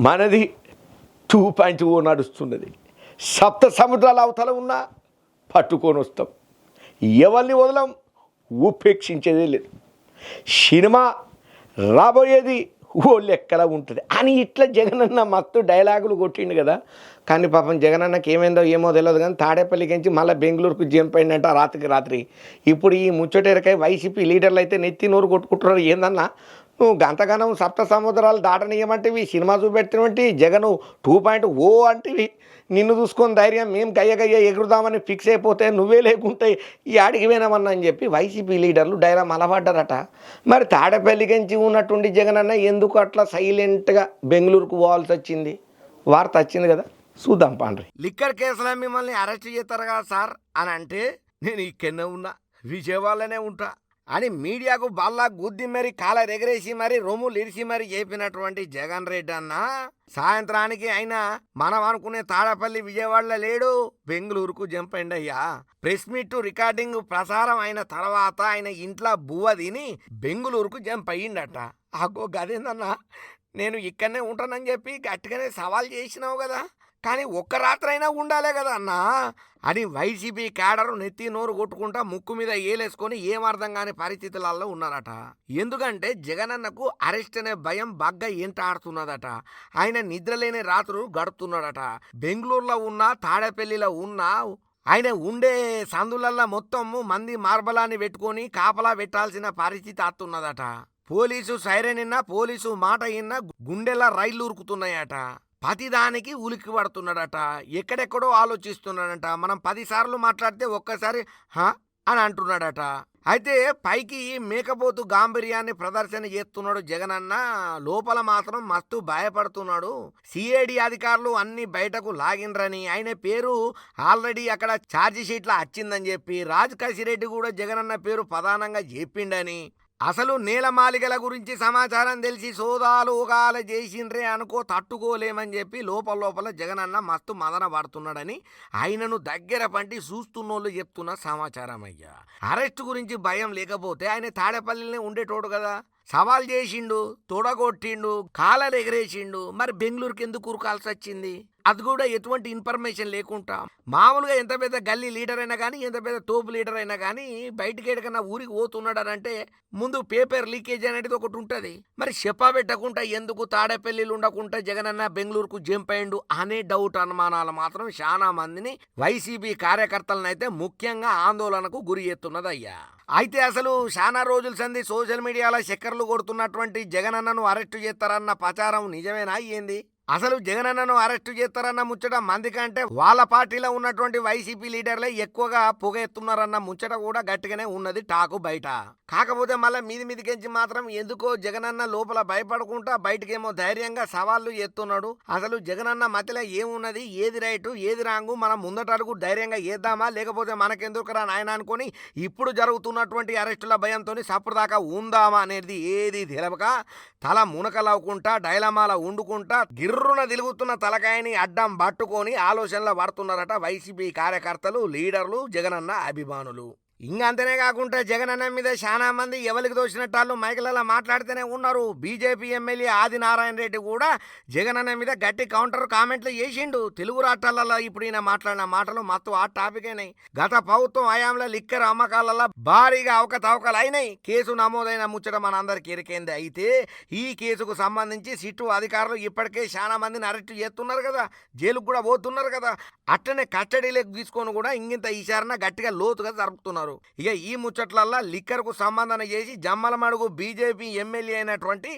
మనది 2.0 నడుస్తున్నది. సప్త సముద్రాల అవతల ఉన్నా పట్టుకొని వస్తాం, ఎవరిని వదలం, ఉపేక్షించేదే లేదు. సినిమా రాబోయేది ఓ లెక్కలా ఉంటుంది అని ఇట్లా జగనన్న మస్తు డైలాగులు కొట్టిండు కదా. కానీ పాపం జగనన్నకి ఏమైందో ఏమో తెలియదు, కానీ తాడేపల్లికించి మళ్ళీ బెంగళూరుకు జంప్ అయిందంట రాత్రికి రాత్రి. ఇప్పుడు ఈ ముచ్చటేరకాయ వైసీపీ లీడర్లు అయితే నెత్తి నోరు కొట్టుకుంటున్నారు. ఏందన్నా నువ్వు గంతగానం సప్త సముద్రాలు దాటనీయమంటివి, సినిమా చూపెట్టినవంటి, జగను 2.0 అంటివి, నిన్ను చూసుకొని ధైర్యం మేము గయ్య ఎగురుదామని ఫిక్స్ అయిపోతే నువ్వే లేకుంటే ఈ ఆడికి పోయినామన్నా అని చెప్పి వైసీపీ లీడర్లు డైలాగ్ అలవాడ్డారట. మరి తాడేపల్లికించి ఉన్నట్టుండి జగనన్న ఎందుకు అట్లా సైలెంట్గా బెంగళూరుకు పోవాల్సి వచ్చింది? వార్త వచ్చింది కదా, చూద్దాం పాండ్రి. లిక్కర్ కేసులో మిమ్మల్ని అరెస్ట్ చేస్తారు కదా సార్ అని అంటే, నేను ఇక్కడనే ఉన్నా, విజయవాడలోనే ఉంటా అని మీడియాకు బల్లా గుద్ది మరి కాలర్ ఎగరేసి మరి రొమ్ములు ఇరిసి మరి చెప్పినటువంటి జగన్ రెడ్డి అన్న సాయంత్రానికి అయినా మనం అనుకునే తాడపల్లి విజయవాడలో లేడు, బెంగళూరుకు జంప్ అయింది అయ్యా. ప్రెస్ మీట్ రికార్డింగ్ ప్రసారం అయిన తర్వాత ఆయన ఇంట్లో బువ్వ తిని బెంగళూరుకు జంప్ అయ్యిండట. అగో గదేందన్నా, నేను ఇక్కడనే ఉంటానని చెప్పి గట్టిగానే సవాల్ చేసినావు కదా, కానీ ఒక్క రాత్రైనా ఉండాలే కదా అన్నా అని వైసీపీ క్యాడరు నెత్తి నోరు కొట్టుకుంటా ముక్కు మీద ఏలేసుకొని ఏం అర్థం కాని పరిస్థితులలో ఉన్నారట. ఎందుకంటే జగనన్నకు అరెస్ట్ అనే భయం బాగా ఎంటాడుతున్నదట. ఆయన నిద్రలేని రాత్రులు గడుపుతున్నాడట. బెంగళూరులో ఉన్నా తాడేపల్లిలో ఉన్నా ఆయన ఉండే సందులల్లో మొత్తం మంది మార్బలాన్ని పెట్టుకొని కాపలా పెట్టాల్సిన పరిస్థితి అత్తున్నదట. పోలీసు సైరన్ ఇన్నా, పోలీసు మాట ఇన్నా గుండెలా రైళ్లు ఉరుకుతున్నాయట. ప్రతిదానికి ఉలిక్కి పడుతున్నాడట. ఎక్కడెక్కడో ఆలోచిస్తున్నాడట. మనం 10 సార్లు మాట్లాడితే ఒక్కసారి హా అని అంటున్నాడట. అయితే పైకి మేకపోతు గాంభీర్యాన్ని ప్రదర్శన చేస్తున్నాడు జగనన్న, లోపల మాత్రం మస్తు భయపడుతున్నాడు. సిఐడి అధికారులు అన్ని బయటకు లాగినరని, ఆయన పేరు ఆల్రెడీ అక్కడ ఛార్జీ షీట్లో వచ్చిందని చెప్పి, రాజ్ కసిరెడ్డి కూడా జగనన్న పేరు ప్రధానంగా చెప్పిండని, అసలు నేలమాలికల గురించి సమాచారం తెలిసి సోదాలు ఊగాల చేసిండ్రే అనుకో తట్టుకోలేమని చెప్పి లోపల జగనన్న మస్తు మదన పడుతున్నాడని ఆయనను దగ్గర పంటి చూస్తున్నోళ్ళు చెప్తున్న సమాచారం అయ్యా. అరెస్టు గురించి భయం లేకపోతే ఆయన తాడేపల్లినే ఉండేటోడు కదా. సవాల్ చేసిండు, తొడగొట్టిండు, కాలర్ ఎగరేసిండు, మరి బెంగళూరుకి ఎందుకు ఉరకాల్సి వచ్చింది? అది కూడా ఎటువంటి ఇన్ఫర్మేషన్ లేకుండా. మామూలుగా ఎంత పెద్ద గల్లీ లీడర్ అయినా కానీ, ఎంత పెద్ద తోపు లీడర్ అయినా కానీ బయటికి ఎక్కడికన్నా ఊరికి పోతున్నాడనంటే ముందు పేపర్ లీకేజ్ అనేది ఒకటి ఉంటుంది. మరి చెప్పబెట్టకుండా ఎందుకు తాడేపల్లిలు ఉండకుండా జగనన్న బెంగళూరుకు జంప్ అయ్యిండు అనే డౌట్, అనుమానాలు మాత్రం చాలా మందిని వైసీపీ కార్యకర్తలను అయితే ముఖ్యంగా ఆందోళనకు గురి చేస్తున్నదయ్యా. అయితే అసలు చాలా రోజుల సంది సోషల్ మీడియాలో చక్కర్లు కొడుతున్నటువంటి జగనన్నను అరెస్టు చేస్తారన్న ప్రచారం నిజమేనా ఏంది? అసలు జగనన్నను అరెస్టు చేస్తారన్న ముచ్చట మంది కంటే వాళ్ళ పార్టీలో ఉన్నటువంటి వైసీపీ లీడర్లే ఎక్కువగా పొగ ఎత్తున్నారన్న ముచ్చట కూడా గట్టిగానే ఉన్నది టాకు బయట. కాకపోతే మళ్ళీ మీదికెంచి మాత్రం ఎందుకో జగనన్న లోపల భయపడుకుంటా బయటకేమో ధైర్యంగా సవాళ్ళు ఎత్తున్నాడు. అసలు జగనన్న మధ్యలో ఏమున్నది, ఏది రైటు ఏది రాంగు, మనం ముందటడుగు ధైర్యంగా ఏద్దామా లేకపోతే మనకెందుకురా నాయన అనుకొని ఇప్పుడు జరుగుతున్నటువంటి అరెస్టుల భయంతో సప్పుడుదాకా ఉందామా అనేది ఏది తెలవక తల మునకలవుకుంటా డైలమాల వండుకుంటా గిర్రున తిరుగుతున్న తలకాయని అడ్డం పట్టుకొని ఆలోచనలో పడుతున్నారట వైసీపీ కార్యకర్తలు, లీడర్లు, జగనన్న అభిమానులు. ఇంకంతనే కాకుండా జగనన్న మీద చాలా మంది ఎవరికి దోచినట్టు మైకులలో మాట్లాడితేనే ఉన్నారు. బీజేపీ ఎమ్మెల్యే ఆదినారాయణ రెడ్డి కూడా జగనన్న మీద గట్టి కౌంటర్ కామెంట్లు చేసిండు. తెలుగు రాష్ట్రాలలో ఇప్పుడు ఈయన మాట్లాడిన మాటలు మొత్తం ఆ టాపిక్ అయినాయి. గత ప్రభుత్వం హయాంలో లిక్కర్ అమ్మకాలలో భారీగా అవకతవకలు అయినాయి. కేసు నమోదైన ముచ్చట మన అందరికి ఎరికైంది. అయితే ఈ కేసుకు సంబంధించి సిట్టు అధికారులు ఇప్పటికే చాలా మందిని అరెస్టు చేస్తున్నారు కదా, జైలుకు కూడా పోతున్నారు కదా. అట్టనే కస్టడీలోకి తీసుకొని కూడా ఇంగింత ఈసారిన గట్టిగా లోతుగా జరుపుతున్నారు. ఇక ఈ ముచ్చట్లల్లా లిక్కర్ కు సంబంధన చేసి జమ్మలమడుగు బీజేపీ ఎమ్మెల్యే అయినటువంటి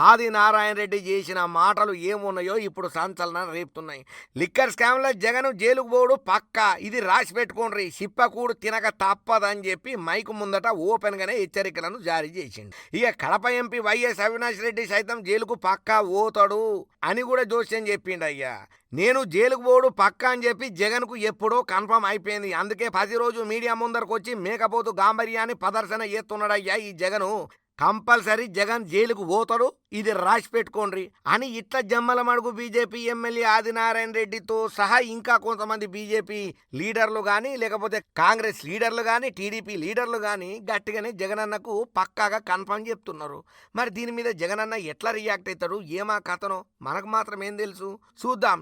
ఆదినారాయణ రెడ్డి చేసిన మాటలు ఏమున్నాయో ఇప్పుడు సంచలనం రేపుతున్నాయి. లిక్కర్ స్కామ్ లో జగన్ జైలుకు పోడు పక్క, ఇది రాసి పెట్టుకోండి, సిప్పకూడు తినక తప్పదని చెప్పి మైకు ముందట ఓపెన్ గానే హెచ్చరికలను జారీ చేసింది. ఇక కడప ఎంపీ వైఎస్ అవినాష్ రెడ్డి సైతం జైలుకు పక్కా పోతాడు అని కూడా జోస్యం చెప్పిండు. అయ్యా నేను జైలుకు పోడు పక్కా అని చెప్పి జగన్కు ఎప్పుడో కన్ఫర్మ్ అయిపోయింది. అందుకే 10 రోజు మీడియా ముందరకు వచ్చి మేకపోతు గాంభీర్యాన్ని ప్రదర్శన చేస్తున్నాడయ్యా ఈ జగను. కంపల్సరీ జగన్ జైలుకు పోతాడు, ఇది రాసి పెట్టుకోండి అని ఇట్లా జమ్మల మడుగు బీజేపీ ఎమ్మెల్యే ఆదినారాయణ రెడ్డితో సహా ఇంకా కొంతమంది బీజేపీ లీడర్లు కానీ లేకపోతే కాంగ్రెస్ లీడర్లు కానీ టీడీపీ లీడర్లు కానీ గట్టిగానే జగనన్నకు పక్కాగా కన్ఫర్మ్ చెప్తున్నారు. మరి దీని మీద జగనన్న ఎట్లా రియాక్ట్ అవుతాడు, ఏమా కథనో మనకు మాత్రం ఏం తెలుసు, చూద్దాం.